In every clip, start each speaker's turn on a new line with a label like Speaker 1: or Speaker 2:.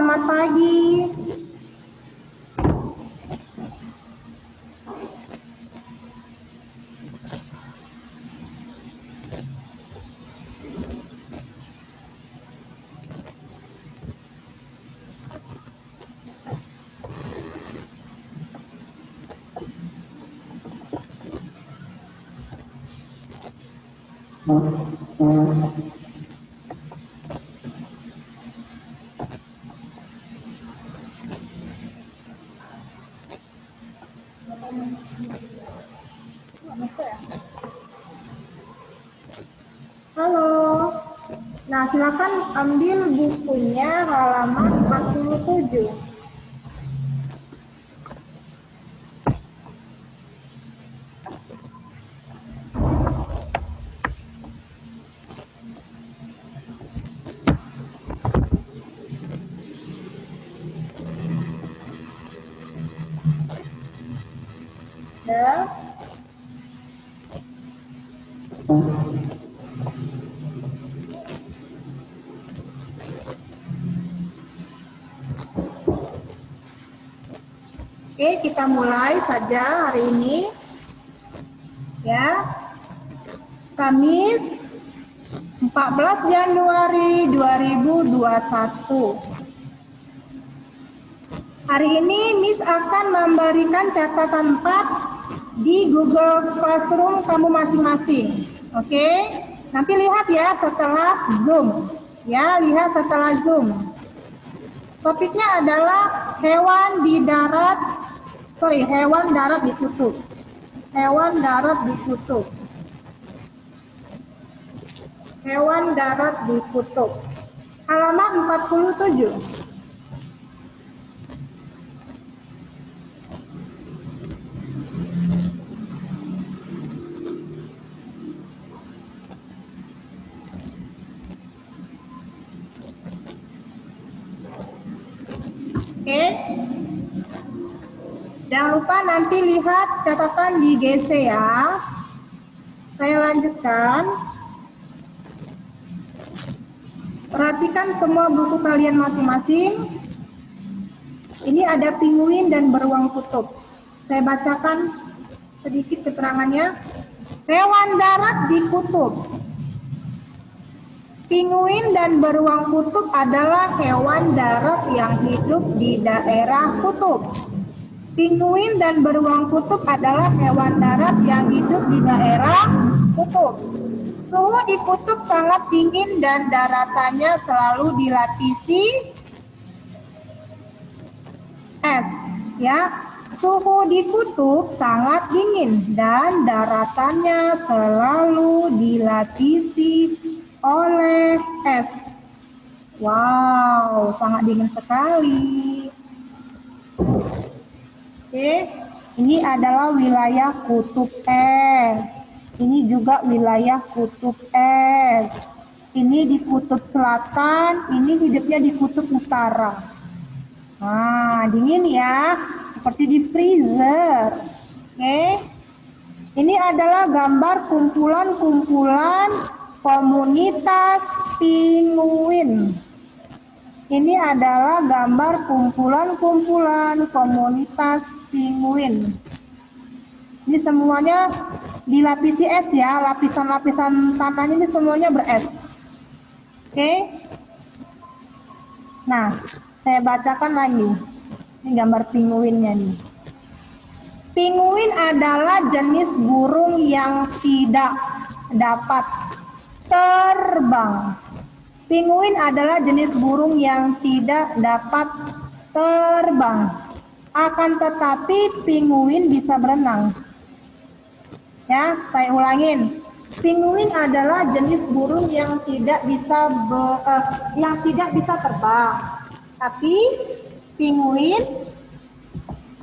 Speaker 1: selamat pagi. Halo. Nah, silakan ambil bukunya halaman 47. Ya. Oke, kita mulai saja hari ini. Ya. Kamis 14 Januari 2021. Hari ini Miss akan memberikan catatan 4 di Google Classroom kamu masing-masing. Oke? Nanti lihat ya setelah Zoom. Ya, lihat setelah Zoom. Topiknya adalah hewan darat di kutub. Hewan darat di kutub. Hewan darat di kutub. Halaman 47. Oke. Jangan lupa nanti lihat catatan di GC ya. Saya lanjutkan. Perhatikan semua buku kalian masing-masing. Ini ada penguin dan beruang kutub. Saya bacakan sedikit keterangannya. Hewan darat di kutub. Penguin dan beruang kutub adalah hewan darat yang hidup di daerah kutub. Penguin dan beruang kutub adalah hewan darat yang hidup di daerah kutub. Suhu di kutub sangat dingin dan daratannya selalu dilapisi es. Ya, suhu di kutub sangat dingin dan daratannya selalu dilapisi oleh es. Wow, sangat dingin sekali. Oke, ini adalah wilayah kutub es. Ini juga wilayah kutub es. Ini di kutub selatan, ini hidupnya di kutub utara. Nah, dingin ya, seperti di freezer. Oke. Ini adalah gambar kumpulan-kumpulan komunitas penguin. Ini adalah gambar kumpulan-kumpulan komunitas penguin. Ini semuanya dilapisi es ya, lapisan-lapisan tanahnya ini semuanya beres. Oke. Nah, saya bacakan lagi. Ini gambar penguinnya nih. Penguin adalah jenis burung yang tidak dapat terbang. Penguin adalah jenis burung yang tidak dapat terbang. Akan tetapi penguin bisa berenang. Ya, saya ulangin. Penguin adalah jenis burung yang tidak bisa terbang. Tapi penguin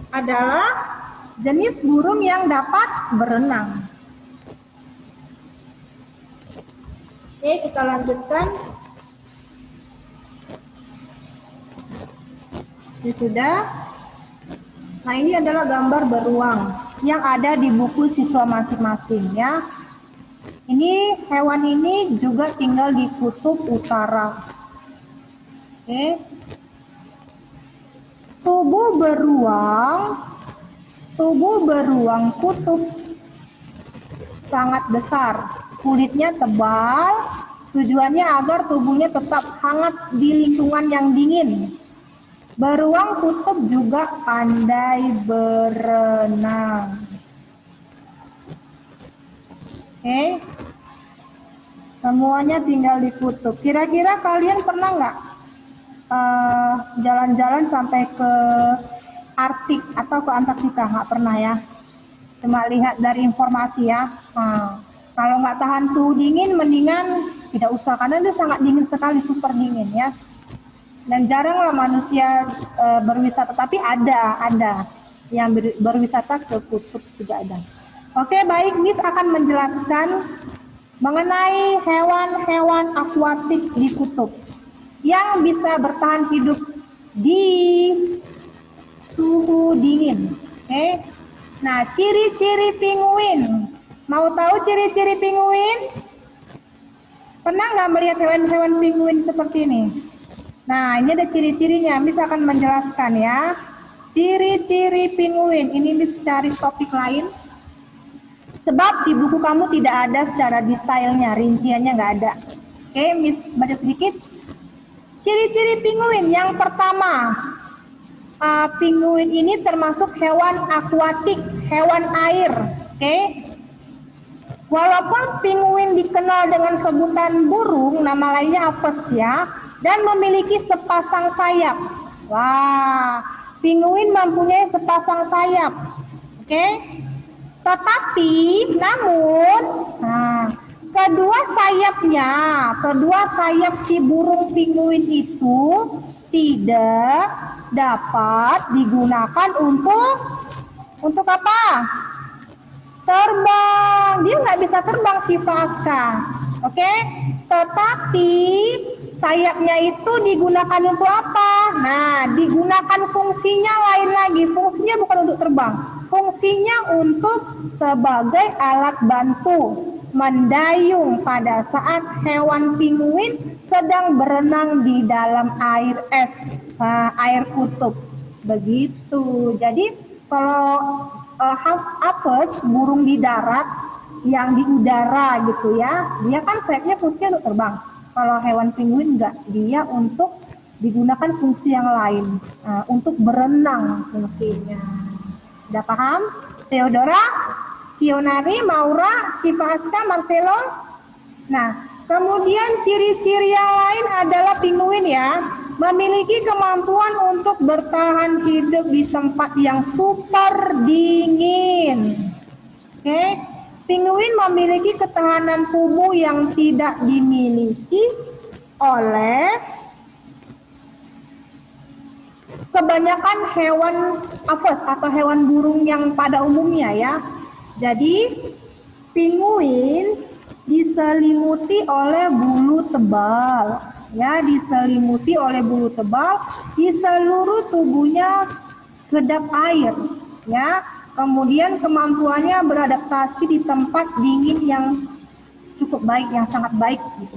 Speaker 1: adalah jenis burung yang dapat berenang. Oke, kita lanjutkan. Ini sudah. Nah, ini adalah gambar beruang yang ada di buku siswa masing-masing ya. Ini hewan ini juga tinggal di kutub utara. Oke. Tubuh beruang kutub sangat besar, kulitnya tebal, tujuannya agar tubuhnya tetap hangat di lingkungan yang dingin. Beruang kutub juga pandai berenang. Oke, semuanya tinggal di kutub. Kira-kira kalian pernah nggak jalan-jalan sampai ke Arktik atau ke Antartika? Nggak pernah ya? Cuma lihat dari informasi ya. Kalau nggak tahan suhu dingin, mendingan tidak usah karena itu sangat dingin sekali, super dingin ya. Dan jarang lah manusia berwisata, tapi ada yang berwisata ke kutub juga ada. Oke, baik, Miss akan menjelaskan mengenai hewan-hewan akuatik di kutub yang bisa bertahan hidup di suhu dingin. Oke. Nah, ciri-ciri penguin. Mau tahu ciri-ciri penguin? Pernah nggak melihat hewan-hewan penguin seperti ini? Nah, ini ada ciri-cirinya. Miss akan menjelaskan ya. Ciri-ciri penguin. Ini Miss cari topik lain. Sebab di buku kamu tidak ada secara detailnya, rinciannya nggak ada. Oke, Miss baca sedikit. Ciri-ciri penguin. Yang pertama, penguin ini termasuk hewan akuatik, hewan air. Oke. Walaupun penguin dikenal dengan sebutan burung, nama lainnya apes ya, dan memiliki sepasang sayap. Wah, penguin mempunyai sepasang sayap. Oke. Tetapi, namun, kedua sayap si burung penguin itu tidak dapat digunakan untuk apa? Terbang. Dia nggak bisa terbang si Aska. Oke? Tetapi sayapnya itu digunakan untuk apa? Nah, digunakan fungsinya lain lagi. Fungsinya bukan untuk terbang. Fungsinya untuk sebagai alat bantu mendayung pada saat hewan penguin sedang berenang di dalam air es, air kutub. Begitu. Jadi kalau apes, burung di darat yang di udara gitu ya, dia kan sayapnya fungsinya untuk terbang. Kalau hewan penguin enggak, dia untuk digunakan fungsi yang lain, untuk berenang fungsinya. Udah paham? Theodora, Sionari, Maura, Siva Aska, Marcelo. Nah, kemudian ciri-ciri yang lain adalah penguin ya, memiliki kemampuan untuk bertahan hidup di tempat yang super dingin. Oke, penguin memiliki ketahanan tubuh yang tidak dimiliki oleh kebanyakan hewan apes atau hewan burung yang pada umumnya ya. Jadi penguin diselimuti oleh bulu tebal. Ya, diselimuti oleh bulu tebal, di seluruh tubuhnya kedap air, ya. Kemudian kemampuannya beradaptasi di tempat dingin yang cukup baik, yang sangat baik gitu.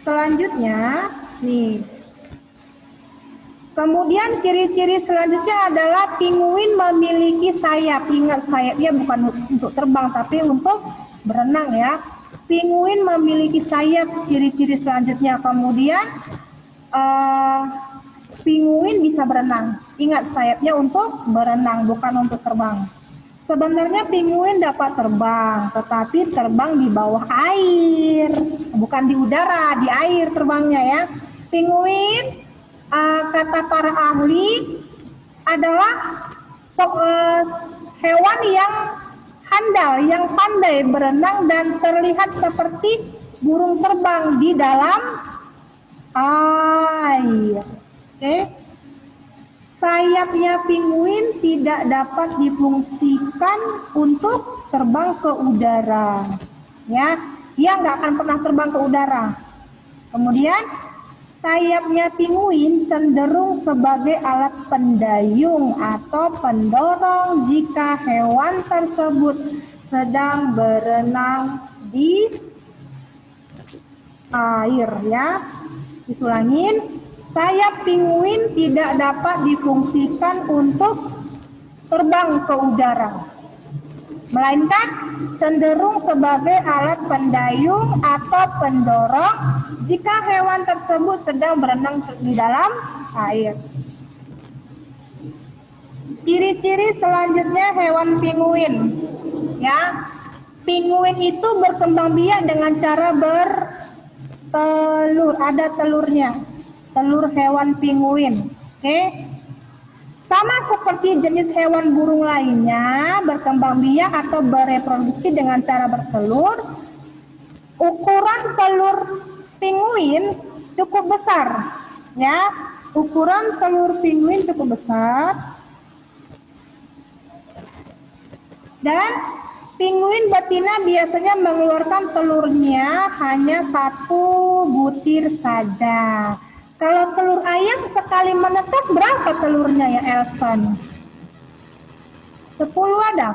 Speaker 1: Selanjutnya, nih. Kemudian ciri-ciri selanjutnya adalah penguin memiliki sayap. Ingat, sayapnya bukan untuk terbang tapi untuk berenang ya. Penguin memiliki sayap, ciri-ciri selanjutnya. Kemudian penguin bisa berenang. Ingat, sayapnya untuk berenang, bukan untuk terbang. Sebenarnya penguin dapat terbang, tetapi terbang di bawah air, bukan di udara, di air terbangnya ya. Penguin, kata para ahli, adalah hewan yang handal, yang pandai berenang dan terlihat seperti burung terbang di dalam air. Oke. Sayapnya penguin tidak dapat difungsikan untuk terbang ke udara. Ya, dia nggak akan pernah terbang ke udara. Kemudian sayapnya penguin cenderung sebagai alat pendayung atau pendorong jika hewan tersebut sedang berenang di air ya. Disulangin, sayap penguin tidak dapat difungsikan untuk terbang ke udara, melainkan cenderung sebagai alat pendayung atau pendorong jika hewan tersebut sedang berenang di dalam air. Ciri-ciri selanjutnya hewan penguin. Ya, penguin itu berkembang biak dengan cara bertelur, ada telurnya, telur hewan penguin. Oke. Sama seperti jenis hewan burung lainnya, berkembang biak atau bereproduksi dengan cara bertelur. Ukuran telur penguin cukup besar, ya. Ukuran telur penguin cukup besar. Dan penguin betina biasanya mengeluarkan telurnya hanya 1 butir saja. Kalau telur ayam sekali menetas berapa telurnya ya Elson? 10 ada?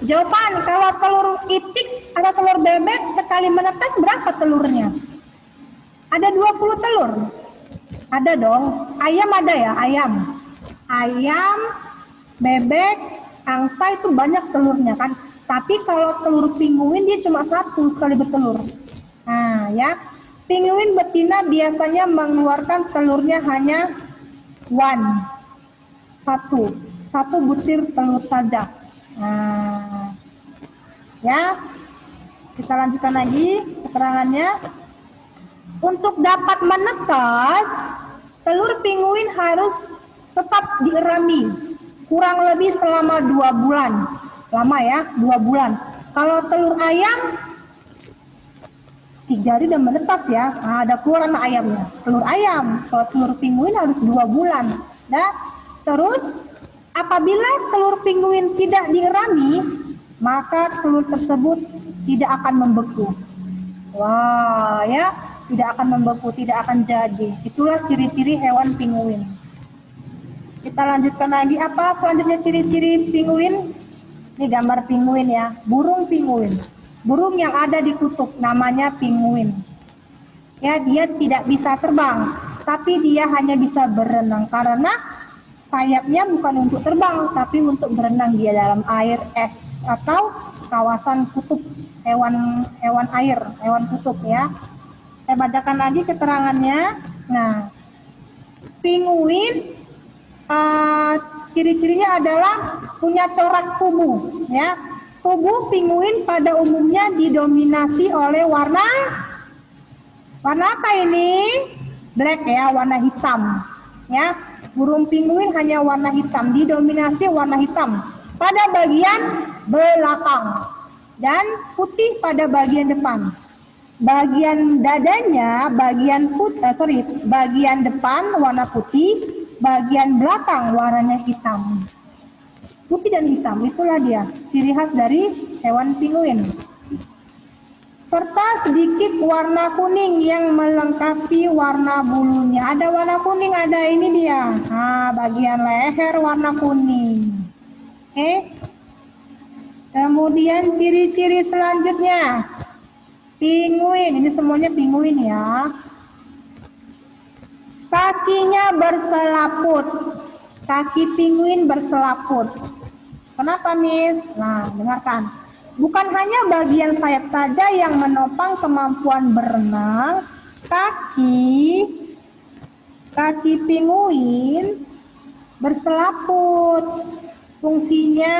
Speaker 1: Jawaban kalau telur itik atau telur bebek sekali menetas berapa telurnya? Ada 20 telur? Ada dong. Ayam ada ya, ayam. Ayam, bebek, angsa itu banyak telurnya kan. Tapi kalau telur penguin dia cuma 1 sekali bertelur. Nah ya, penguin betina biasanya mengeluarkan telurnya hanya 1 butir telur saja. Nah, ya, kita lanjutkan lagi keterangannya. Untuk dapat menetas, telur penguin harus tetap dierami kurang lebih selama 2 bulan. Lama ya, 2 bulan. Kalau telur ayam 3 hari udah menetas ya. Nah, ada keluar anak ayamnya. Telur ayam. Kalau telur penguin harus 2 bulan. Nah, terus apabila telur penguin tidak dierami, maka telur tersebut tidak akan membeku. Wah, ya, tidak akan membeku, tidak akan jadi. Itulah ciri-ciri hewan penguin. Kita lanjutkan lagi, apa selanjutnya ciri-ciri penguin? Ini gambar penguin ya, burung penguin. Burung yang ada di kutub namanya penguin. Ya, dia tidak bisa terbang, tapi dia hanya bisa berenang karena sayapnya bukan untuk terbang, tapi untuk berenang dia dalam air es atau kawasan kutub, hewan air, hewan kutub ya. Saya bacakan lagi keterangannya. Nah, penguin ciri-cirinya adalah punya corak tubuh ya. Tubuh penguin pada umumnya didominasi oleh warna apa ini? Black ya, warna hitam ya. Burung penguin hanya warna hitam, didominasi warna hitam pada bagian belakang dan putih pada bagian depan. Bagian dadanya, bagian depan warna putih, bagian belakang warnanya hitam. Putih dan hitam, itulah dia ciri khas dari hewan penguin. Serta sedikit warna kuning yang melengkapi warna bulunya. Ada warna kuning, ada ini dia. Nah, bagian leher warna kuning. Oke. Kemudian ciri-ciri selanjutnya. Penguin, ini semuanya penguin ya. Kakinya berselaput. Kaki penguin berselaput. Kenapa, Miss? Nah, dengarkan. Bukan hanya bagian sayap saja yang menopang kemampuan berenang, kaki penguin berselaput. Fungsinya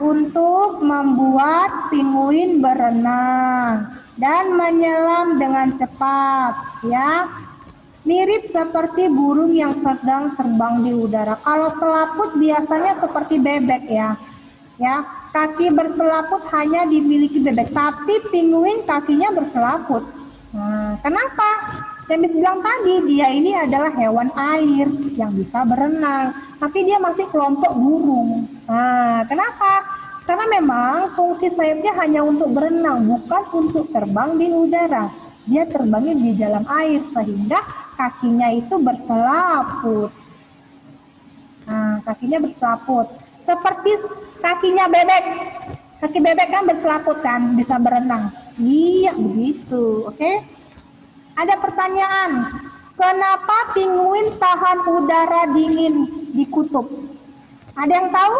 Speaker 1: untuk membuat penguin berenang dan menyelam dengan cepat, ya. Mirip seperti burung yang sedang terbang di udara. Kalau selaput biasanya seperti bebek ya. Ya, kaki berselaput hanya dimiliki bebek, tapi penguin kakinya berselaput. Nah, kenapa? Yang bilang tadi, dia ini adalah hewan air yang bisa berenang, tapi dia masih kelompok burung. Nah, kenapa? Karena memang fungsi sayapnya hanya untuk berenang, bukan untuk terbang di udara. Dia terbangnya di dalam air, sehingga kakinya itu berselaput. Nah, kakinya berselaput. Seperti kakinya bebek. Kaki bebek kan berselaput kan, bisa berenang. Iya, begitu. Oke. Ada pertanyaan, kenapa penguin tahan udara dingin di kutub? Ada yang tahu?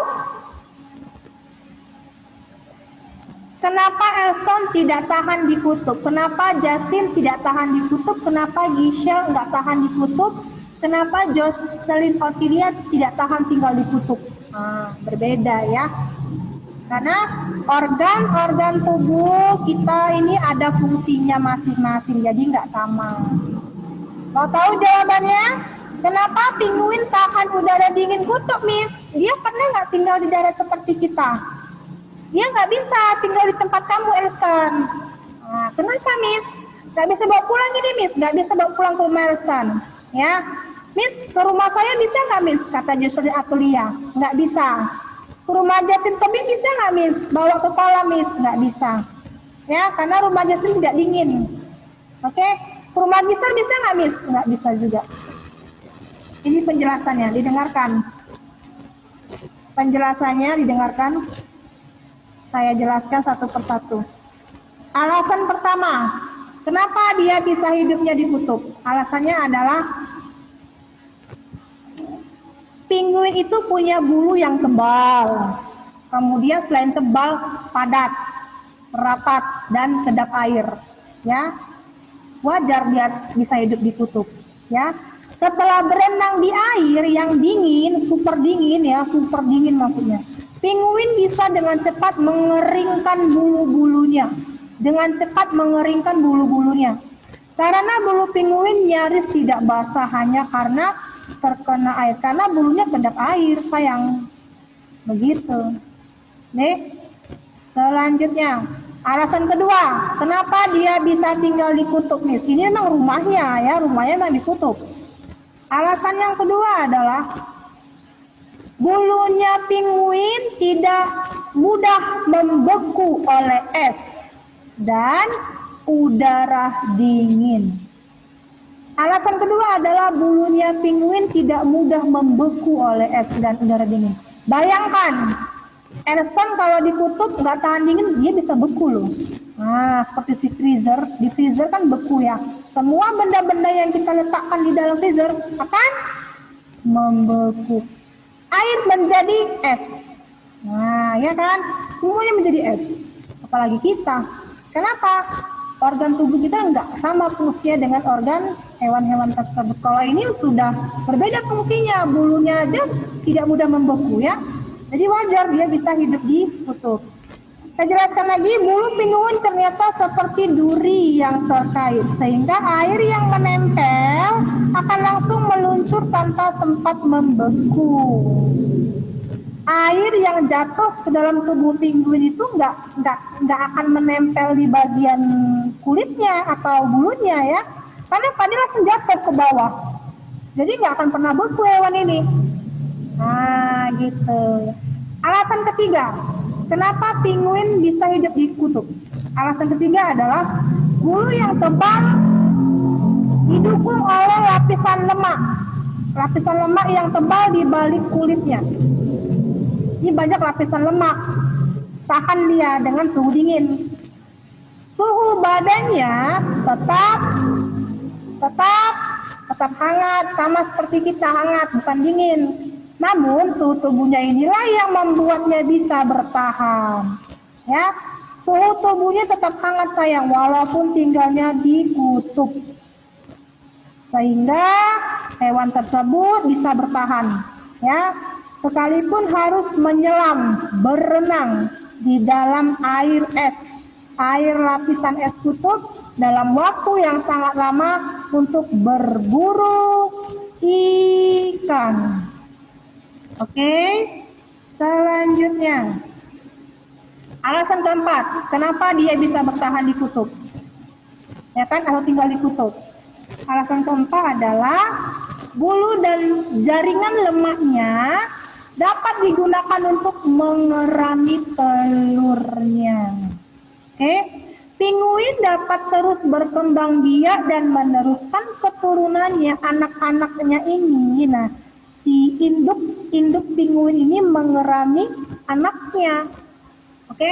Speaker 1: Kenapa Elson tidak tahan di kutub? Kenapa Justin tidak tahan di kutub? Kenapa Giselle nggak tahan di kutub? Kenapa Jocelyn Otilia tidak tahan tinggal di kutub? Berbeda ya. Karena organ-organ tubuh kita ini ada fungsinya masing-masing, jadi nggak sama. Mau tahu jawabannya? Kenapa penguin tahan udara dingin kutub, Miss? Dia pernah nggak tinggal di darat seperti kita? Dia nggak bisa tinggal di tempat kamu, Elson. Kenapa, Miss? Nggak bisa bawa pulang ini, Miss. Nggak bisa bawa pulang ke rumah Elson. Ya, Miss, ke rumah saya bisa nggak, Miss? Kata Jocelyn Atulia. Nggak bisa. Ke rumah Justin Tobing bisa nggak, Miss? Bawa ke kolam, Miss? Nggak bisa. Ya, karena rumah Justin tidak dingin. Oke, ke rumah Giselle bisa nggak, Miss? Nggak bisa juga. Ini penjelasannya, didengarkan. Penjelasannya didengarkan. Saya jelaskan satu persatu. Alasan pertama, kenapa dia bisa hidupnya di kutub? Alasannya adalah penguin itu punya bulu yang tebal. Kemudian selain tebal, padat, rapat, dan kedap air. Ya, wajar dia bisa hidup di kutub. Ya, setelah berenang di air yang dingin, super dingin maksudnya. Penguin bisa dengan cepat mengeringkan bulu-bulunya. Karena bulu penguin nyaris tidak basah hanya karena terkena air. Karena bulunya kedap air, sayang. Begitu. Nih, selanjutnya. Alasan kedua, kenapa dia bisa tinggal di kutub, Miss? Ini memang rumahnya ya, rumahnya memang di kutub. Alasan yang kedua adalah bulunya penguin tidak mudah membeku oleh es dan udara dingin. Alasan kedua adalah bulunya penguin tidak mudah membeku oleh es dan udara dingin. Bayangkan, Elson kalau di kutub nggak tahan dingin, dia bisa beku loh. Seperti di freezer kan beku ya. Semua benda-benda yang kita letakkan di dalam freezer akan membeku. Air menjadi es. Ya kan? Semuanya menjadi es. Apalagi kita. Kenapa? Organ tubuh kita enggak sama fungsinya dengan organ hewan-hewan tersebut. Kalau ini sudah berbeda fungsinya. Bulunya aja tidak mudah membeku ya. Jadi wajar dia bisa hidup di kutub. Saya jelaskan lagi, bulu penguin ternyata seperti duri yang terkait. Sehingga air yang menempel akan langsung meluncur tanpa sempat membeku. Air yang jatuh ke dalam tubuh penguin itu nggak akan menempel di bagian kulitnya atau bulunya ya. Karena dia langsung jatuh ke bawah. Jadi nggak akan pernah beku hewan ini. Gitu. Alasan ketiga, kenapa penguin bisa hidup di kutub? Alasan ketiga adalah bulu yang tebal didukung oleh lapisan lemak. Lapisan lemak yang tebal di balik kulitnya. Ini banyak lapisan lemak. Tahan dia dengan suhu dingin. Suhu badannya tetap hangat, sama seperti kita hangat, bukan dingin. Namun suhu tubuhnya inilah yang membuatnya bisa bertahan. Ya, suhu tubuhnya tetap hangat sayang, walaupun tinggalnya di kutub. Sehingga hewan tersebut bisa bertahan. Ya, sekalipun harus menyelam, berenang di dalam air es, air lapisan es kutub dalam waktu yang sangat lama untuk berburu ikan. Oke, selanjutnya. Alasan keempat, kenapa dia bisa bertahan di kutub? Ya kan, atau tinggal di kutub. Alasan keempat adalah bulu dan jaringan lemaknya dapat digunakan untuk mengerami telurnya. Oke, penguin dapat terus berkembang biak dan meneruskan keturunannya, anak-anaknya ini. Nah, si induk penguin ini mengerami anaknya. Oke.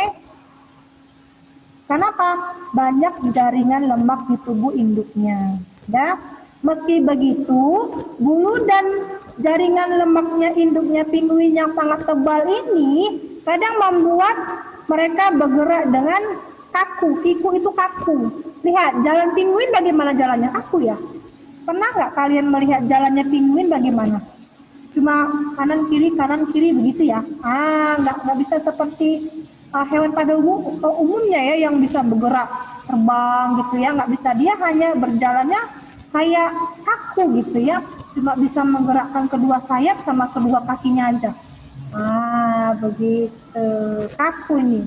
Speaker 1: Kenapa? Banyak jaringan lemak di tubuh induknya. Ya, meski begitu, bulu dan jaringan lemaknya induknya pinguin yang sangat tebal ini kadang membuat mereka bergerak dengan kaku. Kiku itu kaku. Lihat, jalan pinguin bagaimana jalannya? Kaku ya. Pernah nggak kalian melihat jalannya pinguin bagaimana? Cuma kanan kiri begitu ya? Nggak bisa seperti hewan pada umumnya ya yang bisa bergerak terbang gitu ya, nggak bisa. Dia hanya berjalannya kayak kaku gitu ya, cuma bisa menggerakkan kedua sayap sama kedua kakinya aja. Begitu, kaku ini.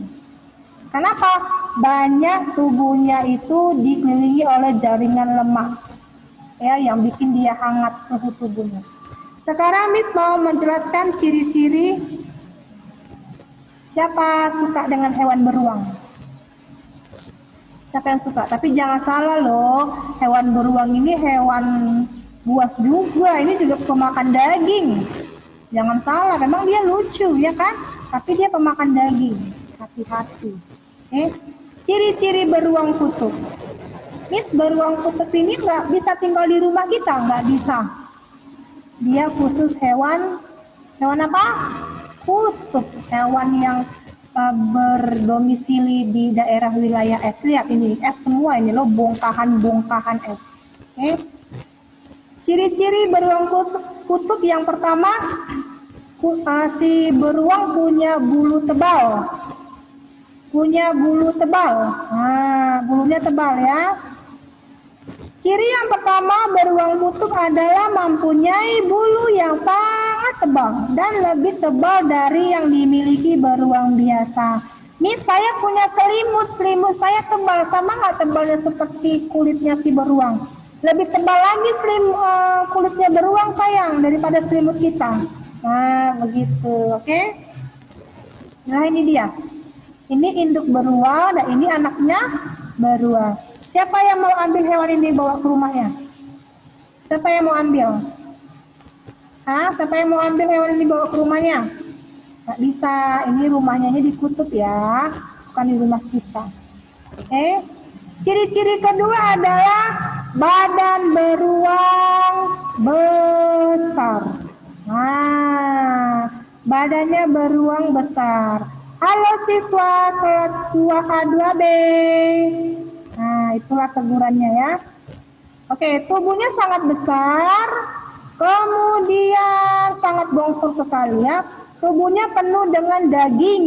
Speaker 1: Kenapa? Banyak tubuhnya itu dikelilingi oleh jaringan lemak ya yang bikin dia hangat suhu tubuhnya. Sekarang Miss mau menjelaskan ciri-ciri siapa suka dengan hewan beruang. Siapa yang suka? Tapi jangan salah loh, hewan beruang ini hewan buas juga, ini juga pemakan daging. Jangan salah, memang dia lucu ya kan? Tapi dia pemakan daging. Hati-hati. Ciri-ciri beruang kutub. Miss, beruang kutub ini nggak bisa tinggal di rumah kita, nggak bisa. Dia khusus hewan apa? Kutub, hewan yang berdomisili di daerah wilayah es. Lihat ini, es semua ini loh, bongkahan es. Ciri-ciri beruang kutub yang pertama, si beruang punya bulu tebal. Bulunya tebal ya. Ciri yang pertama beruang kutub adalah mempunyai bulu yang sangat tebal dan lebih tebal dari yang dimiliki beruang biasa. Nih saya punya selimut saya tebal, sama nggak tebalnya seperti kulitnya si beruang? Lebih tebal lagi kulitnya beruang sayang daripada selimut kita. Begitu, oke? Nah ini dia. Ini induk beruang dan ini anaknya beruang. Siapa yang mau ambil hewan ini bawa ke rumahnya? Siapa yang mau ambil? Siapa yang mau ambil hewan ini bawa ke rumahnya? Nggak bisa, ini rumahnya di kutub ya, bukan di rumah kita. Ciri-ciri kedua adalah badan beruang besar. Badannya beruang besar. Halo siswa kelas 2K2B. Itulah tegurannya ya. Oke, tubuhnya sangat besar, kemudian sangat bongsor sekali ya. Tubuhnya penuh dengan daging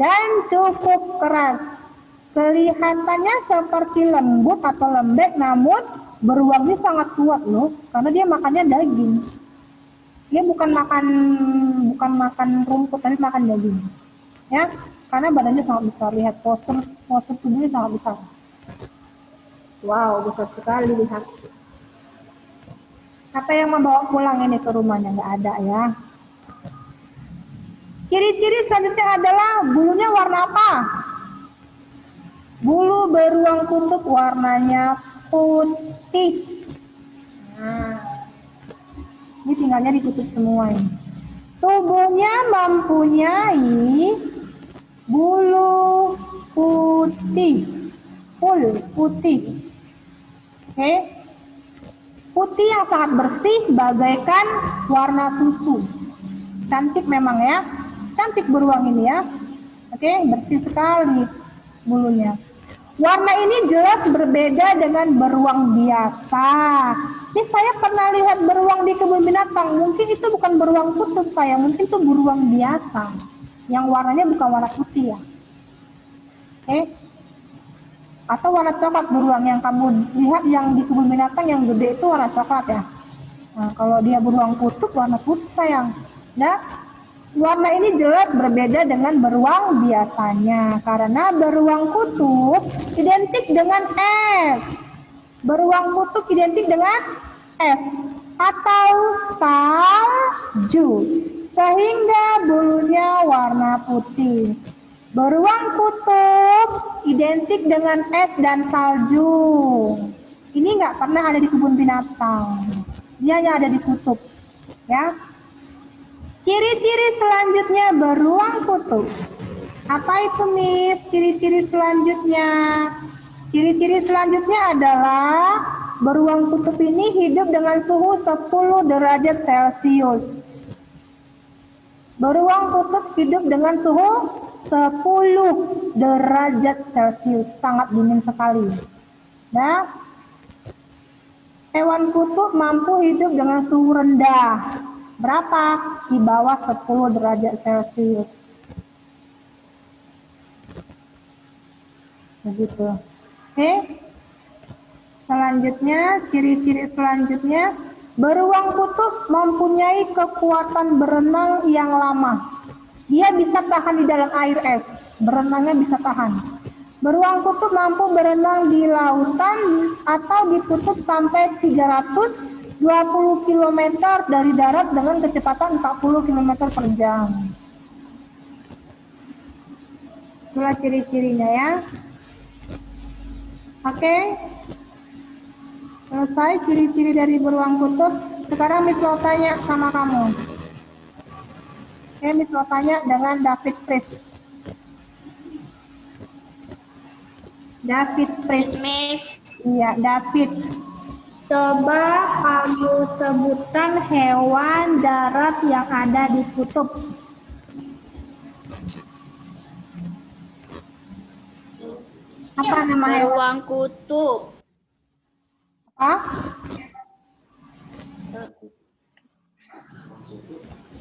Speaker 1: dan cukup keras. Kelihatannya seperti lembut atau lembek, namun beruang ini sangat kuat loh, karena dia makannya daging. Dia bukan makan rumput, tapi makan daging. Ya, karena badannya sangat besar. Lihat postur tubuhnya sangat besar. Wow, besar sekali lihat. Apa yang membawa pulang ini ke rumahnya? Nggak ada ya. Ciri-ciri selanjutnya adalah bulunya warna apa? Bulu beruang kutub warnanya putih. Ini tinggalnya di kutub semua ini. Tubuhnya mempunyai bulu putih. Putih. Putih yang sangat bersih bagaikan warna susu. Cantik memang ya. Cantik beruang ini ya. Bersih sekali bulunya. Warna ini jelas berbeda dengan beruang biasa. Ini saya pernah lihat beruang di kebun binatang. Mungkin itu bukan beruang kutub saya, mungkin itu beruang biasa. Yang warnanya bukan warna putih ya. Atau warna coklat beruang yang kamu lihat yang di kebun binatang yang gede itu warna coklat ya. Kalau dia beruang kutub warna putih sayang. Warna ini jelas berbeda dengan beruang biasanya karena beruang kutub identik dengan es. Beruang kutub identik dengan es atau salju sehingga bulunya warna putih. Beruang kutub identik dengan es dan salju. Ini nggak pernah ada di kebun binatang. Dia hanya ada di kutub. Ya. Ciri-ciri selanjutnya beruang kutub. Apa itu, Miss? Ciri-ciri selanjutnya. Ciri-ciri selanjutnya adalah beruang kutub ini hidup dengan suhu 10 derajat Celcius. Beruang kutub hidup dengan suhu 10 derajat Celcius, sangat dingin sekali. Nah, hewan kutub mampu hidup dengan suhu rendah. Berapa? Di bawah 10 derajat Celcius. Begitu. Oke. Selanjutnya, ciri-ciri selanjutnya, beruang kutub mempunyai kekuatan berenang yang lama. Dia bisa tahan di dalam air es, berenangnya bisa tahan. Beruang kutub mampu berenang di lautan atau di kutub sampai 320 km dari darat dengan kecepatan 40 km per jam. Itulah ciri-cirinya ya. Oke. Selesai ciri-ciri dari beruang kutub. Sekarang Miss mau tanya sama kamu. Oke, Miss mau tanya dengan David Priest. David Priest.
Speaker 2: Miss.
Speaker 1: Iya, David. Coba kamu sebutkan hewan darat yang ada di kutub. Apa nama hewan?
Speaker 2: Beruang kutub.
Speaker 1: Apa?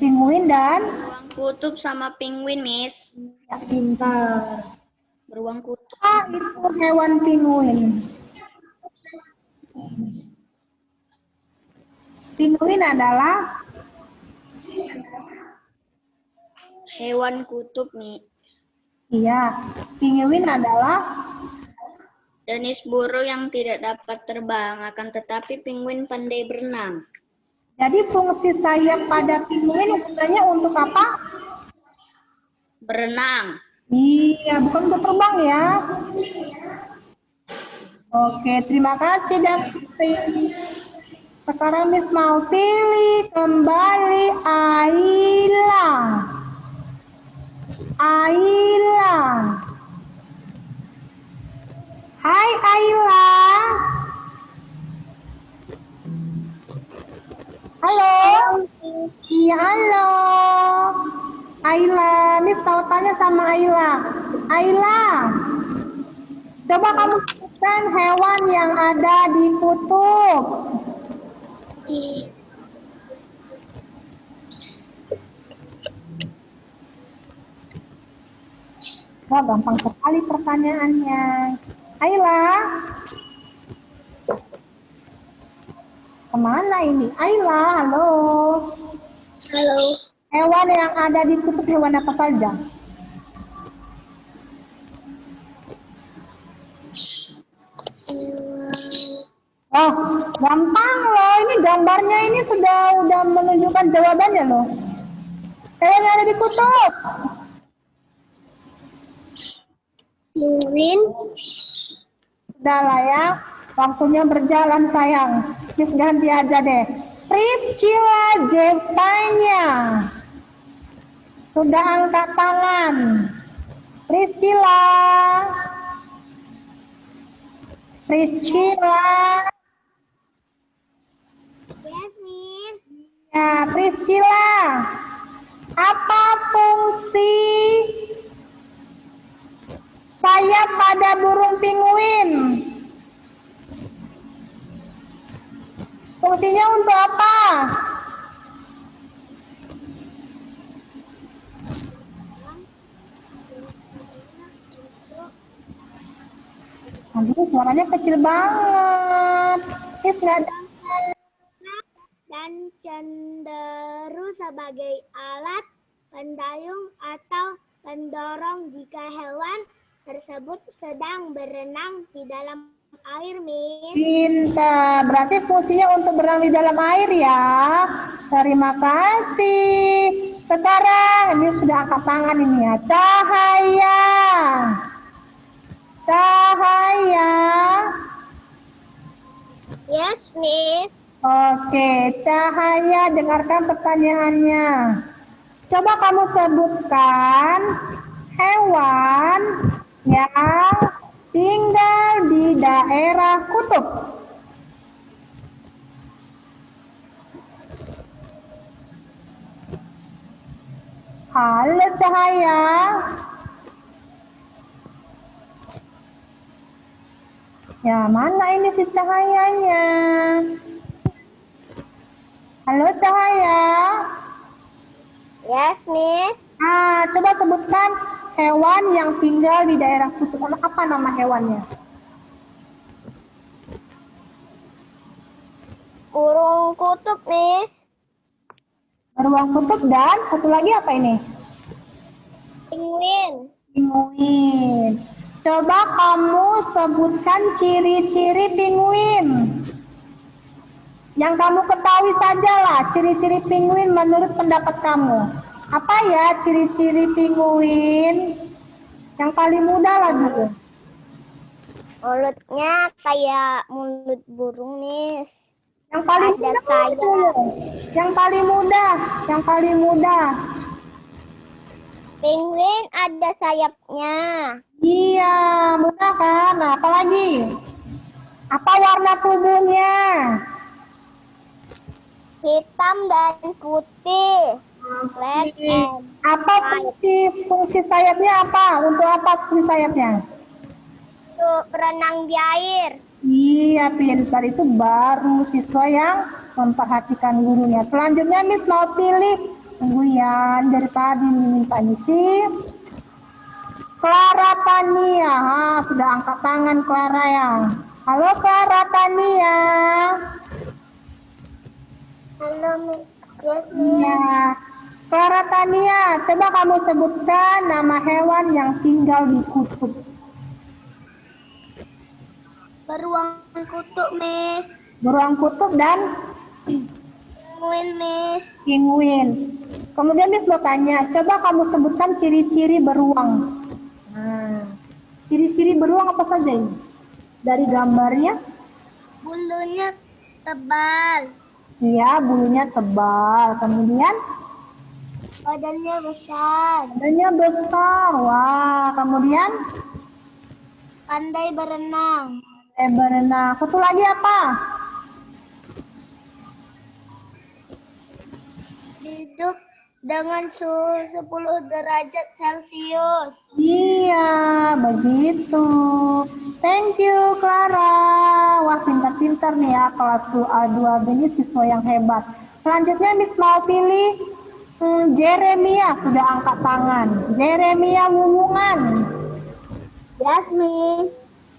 Speaker 1: Penguin dan?
Speaker 2: Beruang kutub sama penguin, Miss.
Speaker 1: Ya, pintar.
Speaker 2: Beruang kutub.
Speaker 1: Itu hewan penguin. Penguin adalah
Speaker 2: Hewan kutub, Miss.
Speaker 1: iya, penguin adalah
Speaker 2: Jenis burung yang tidak dapat terbang, akan tetapi penguin pandai berenang.
Speaker 1: jadi fungsi sayap pada penguin gunanya untuk apa?
Speaker 2: Berenang.
Speaker 1: Iya, bukan untuk terbang ya. Oke, terima kasih David. Sekarang Miss mau pilih kembali Ayla. Ayla. Hai Ayla. Halo. Iya, halo. Ayla, Miss mau tanya sama Ayla. Ayla, coba kamu sebutkan hewan yang ada di kutub. Wah, gampang sekali pertanyaannya. Ayla, kemana ini? Ayla, halo.
Speaker 2: Halo.
Speaker 1: Hewan yang ada di kutub hewan apa saja? Oh, gampang loh. Ini gambarnya ini sudah menunjukkan jawabannya loh. Hewan yang ada di kutub.
Speaker 2: Penguin.
Speaker 1: Udah lah ya, waktunya berjalan sayang. Miss ganti aja deh. Priscilla Jevanya. Sudah angkat tangan. Priscilla. Priscilla.
Speaker 2: Yes, Miss.
Speaker 1: Ya, Priscilla. Apa fungsi sayap pada burung penguin? Fungsinya untuk apa? Aduh, suaranya kecil banget. Miss nggak ada.
Speaker 2: Dan cenderung sebagai alat pendayung atau pendorong jika hewan tersebut sedang berenang di dalam air, Miss.
Speaker 1: Pintar, berarti fungsinya untuk berenang di dalam air ya. Terima kasih. Sekarang ini sudah angkat tangan ini ya. Cahaya. Cahaya.
Speaker 2: Yes, Miss.
Speaker 1: Oke, Cahaya, dengarkan pertanyaannya. Coba kamu sebutkan hewan hewan yang tinggal di daerah kutub? Halo Cahaya. Ya, mana ini si Cahayanya? Halo Cahaya.
Speaker 2: Yes, Miss.
Speaker 1: Coba sebutkan hewan yang tinggal di daerah kutub. Apa nama hewannya?
Speaker 2: Burung kutub, Miss.
Speaker 1: Beruang kutub dan satu lagi apa ini?
Speaker 2: Penguin.
Speaker 1: Pinguin. Coba kamu sebutkan ciri-ciri pinguin. Yang kamu ketahui sajalah ciri-ciri pinguin menurut pendapat kamu. Apa ya ciri-ciri pinguin? Yang paling mudah lah dulu.
Speaker 2: Mulutnya kayak mulut burung, Miss.
Speaker 1: Yang paling
Speaker 2: Ada
Speaker 1: mudah
Speaker 2: sayap.
Speaker 1: dulu. Yang paling mudah.
Speaker 2: Penguin ada sayapnya.
Speaker 1: Iya, mudah kan? Nah, apa lagi? Apa warna tubuhnya?
Speaker 2: Hitam dan putih. Black and
Speaker 1: Apa fungsi sayapnya apa? Untuk apa fungsi sayapnya?
Speaker 2: untuk berenang di air.
Speaker 1: Iya, pintar itu baru siswa yang memperhatikan gurunya. Selanjutnya Miss mau pilih. Tunggu ya, dari tadi minta isi. Clara Tania. Sudah angkat tangan Clara ya. Halo Clara Tania.
Speaker 2: Halo, Miss. Yes,
Speaker 1: Iya. Clara Tania, coba kamu sebutkan nama hewan yang tinggal di kutub.
Speaker 2: Beruang kutub, Miss.
Speaker 1: Beruang kutub dan
Speaker 2: Penguin, Miss.
Speaker 1: pinguin. Kemudian Miss mau tanya, coba kamu sebutkan ciri-ciri beruang. Ciri-ciri beruang apa saja ini? Dari gambarnya?
Speaker 2: Bulunya tebal.
Speaker 1: Iya, bulunya tebal. Kemudian
Speaker 2: Badannya besar.
Speaker 1: badannya besar. Wah, kemudian
Speaker 2: Pandai berenang.
Speaker 1: berenang. Satu lagi apa?
Speaker 2: Hidup dengan suhu 10 derajat Celcius.
Speaker 1: Iya, begitu. Thank you, Clara. Wah, pintar-pintar nih ya kelas A2B ini siswa yang hebat. Selanjutnya Miss mau pilih Jeremia, sudah angkat tangan. Jeremia Wuwungan.
Speaker 2: Yes, Miss.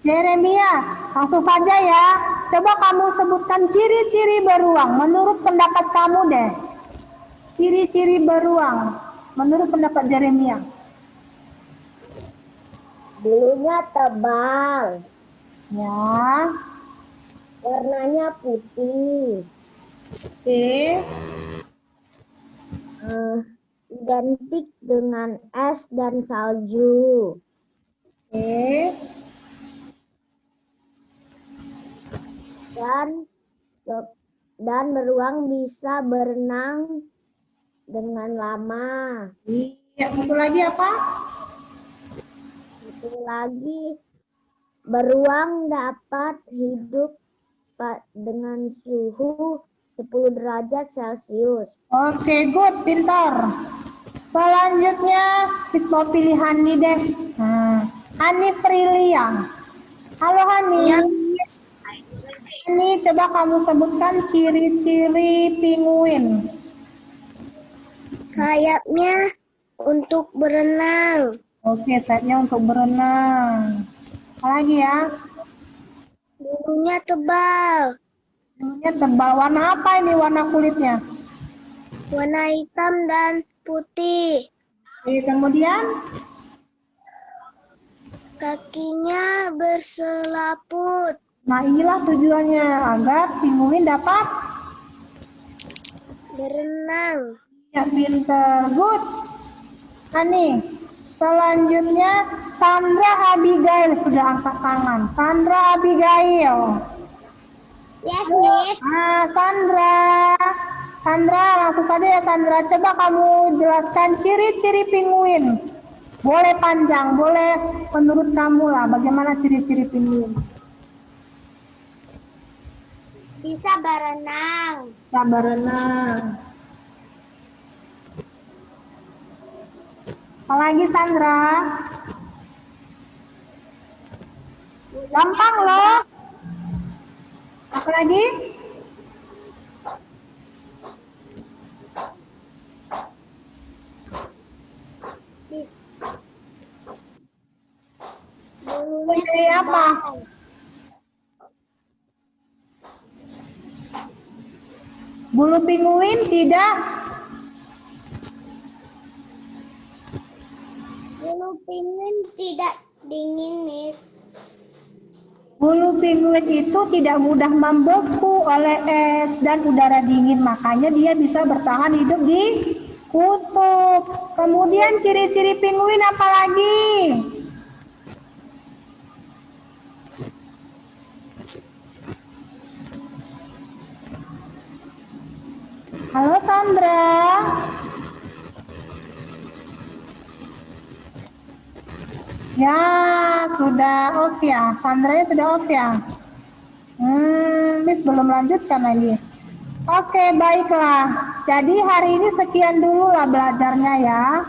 Speaker 1: Jeremia, langsung saja ya. Coba kamu sebutkan ciri-ciri beruang menurut pendapat kamu deh. Ciri-ciri beruang menurut pendapat Jeremia.
Speaker 2: Bulunya tebal.
Speaker 1: Ya.
Speaker 2: Warnanya putih.
Speaker 1: Oke.
Speaker 2: Identik dengan es dan salju.
Speaker 1: Oke.
Speaker 2: Dan beruang bisa berenang dengan lama.
Speaker 1: Iya, satu lagi apa?
Speaker 2: Itu lagi, beruang dapat hidup dengan suhu 10 derajat Celcius.
Speaker 1: Oke, good, pintar. Selanjutnya, Miss mau pilih Hani deh. Hani Prilia. Halo Hani. Hani, coba kamu sebutkan ciri-ciri pinguin.
Speaker 2: Sayapnya untuk berenang.
Speaker 1: Oke, sayapnya untuk berenang. Apa lagi ya?
Speaker 2: Bulunya tebal.
Speaker 1: Bulunya tebal. Warna apa ini warna kulitnya?
Speaker 2: Warna hitam dan putih.
Speaker 1: Oke, kemudian?
Speaker 2: Kakinya berselaput.
Speaker 1: Nah, inilah tujuannya agar pinguin dapat
Speaker 2: Berenang.
Speaker 1: ya, pinter. Good. Hani, selanjutnya Sandra Abigail sudah angkat tangan. Sandra Abigail.
Speaker 2: Yes, Miss.
Speaker 1: Sandra. Sandra, langsung saja ya Sandra. Coba kamu jelaskan ciri-ciri pinguin. Boleh panjang, boleh menurut kamu lah bagaimana ciri-ciri pinguin.
Speaker 3: Bisa berenang.
Speaker 1: Bisa berenang. Apalagi Sandra? Gampang loh. Apalagi?
Speaker 3: Bulunya
Speaker 1: Jadi apa?
Speaker 3: tebal.
Speaker 1: Bulu pinguin tidak?
Speaker 3: Bulu penguin tidak dingin, Miss.
Speaker 1: Bulu pinguin itu tidak mudah membeku oleh es dan udara dingin, makanya dia bisa bertahan hidup di kutub. Kemudian ciri-ciri pinguin apa lagi? Halo Sandra. Ya, sudah off ya. Sandra sudah off ya. Miss belum lanjutkan lagi. Oke, baiklah. Jadi hari ini sekian dulu lah belajarnya ya.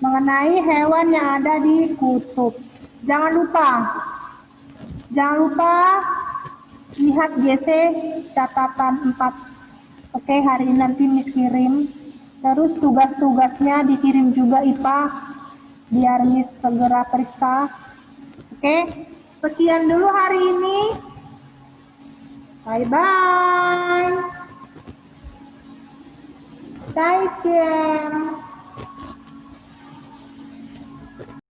Speaker 1: Mengenai hewan yang ada di kutub. Jangan lupa lihat GC catatan 4. Oke, hari ini nanti Miss kirim. Terus tugas-tugasnya dikirim juga IPA biar Miss segera periksa. Oke, sekian dulu hari ini. Bye-bye. Take care.